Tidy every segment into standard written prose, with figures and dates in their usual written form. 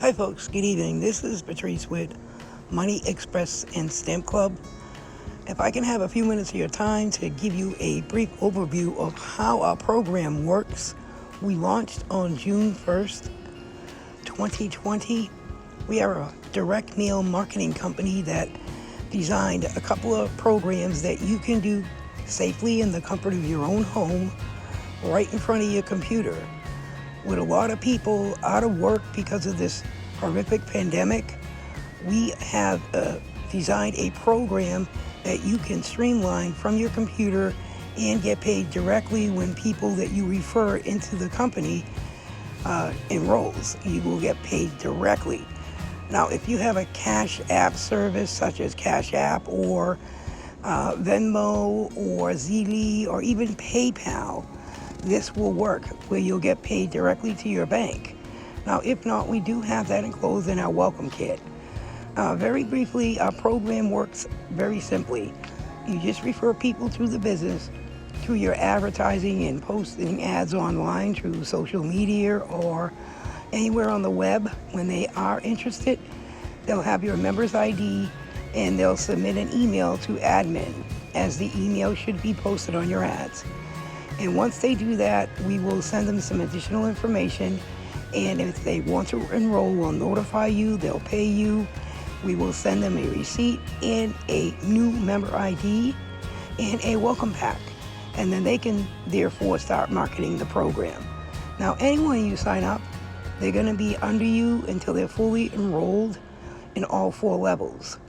Hi folks, good evening. This is Patrice with Money Express and Stamp Club. If I can have a few minutes of your time to give you a brief overview of how our program works. We launched on June 1st, 2020. We are a direct mail marketing company that designed a couple of programs that you can do safely in the comfort of your own home, right in front of your computer. With a lot of people out of work because of this horrific pandemic, we have designed a program that you can streamline from your computer and get paid directly when people that you refer into the company enrolls. You will get paid directly. Now, if you have a Cash App service such as Cash App or Venmo or Zelle or even PayPal, this will work where you'll get paid directly to your bank. Now, if not, we do have that enclosed in our welcome kit. Very briefly, our program works very simply. You just refer people to the business through your advertising and posting ads online through social media or anywhere on the web. When they are interested, they'll have your member's ID and they'll submit an email to admin, as the email should be posted on your ads. And once they do that, we will send them some additional information. And if they want to enroll, we'll notify you, they'll pay you. We will send them a receipt and a new member ID and a welcome pack. And then they can therefore start marketing the program. Now, anyone you sign up, they're going to be under you until they're fully enrolled in all 4 levels.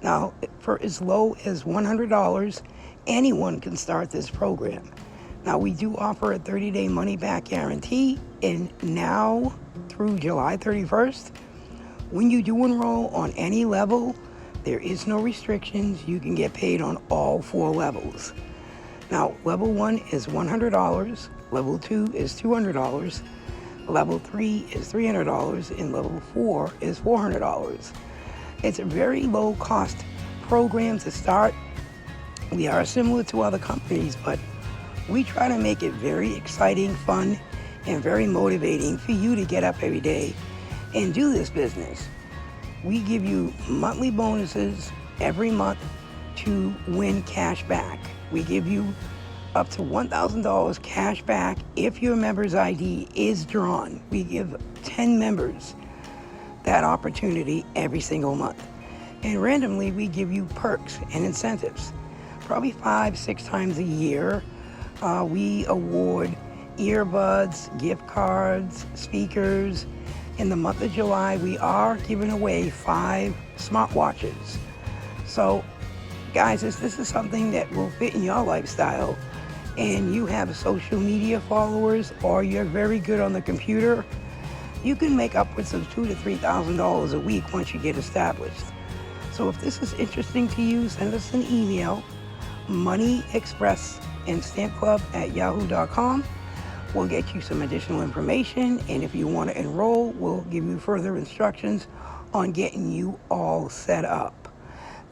Now, for as low as $100, anyone can start this program. Now, we do offer a 30-day money-back guarantee, and now through July 31st, when you do enroll on any level, there is no restrictions. You can get paid on all 4 levels. Now, level 1 is $100, level 2 is $200, level 3 is $300, and level 4 is $400. It's a very low-cost program to start. We are similar to other companies, but we try to make it very exciting, fun, and very motivating for you to get up every day and do this business. We give you monthly bonuses every month to win cash back. We give you up to $1,000 cash back if your member's ID is drawn. We give 10 members that opportunity every single month. And randomly, we give you perks and incentives. Probably 5-6 times a year, we award earbuds, gift cards, speakers. In the month of July, we are giving away 5 smartwatches. So, guys, if this is something that will fit in your lifestyle and you have social media followers or you're very good on the computer, you can make upwards of $2,000 to $3,000 a week once you get established. So if this is interesting to you, send us an email, moneyexpressandstampclub@yahoo.com. We'll get you some additional information, and if you want to enroll, we'll give you further instructions on getting you all set up.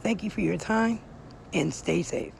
Thank you for your time, and stay safe.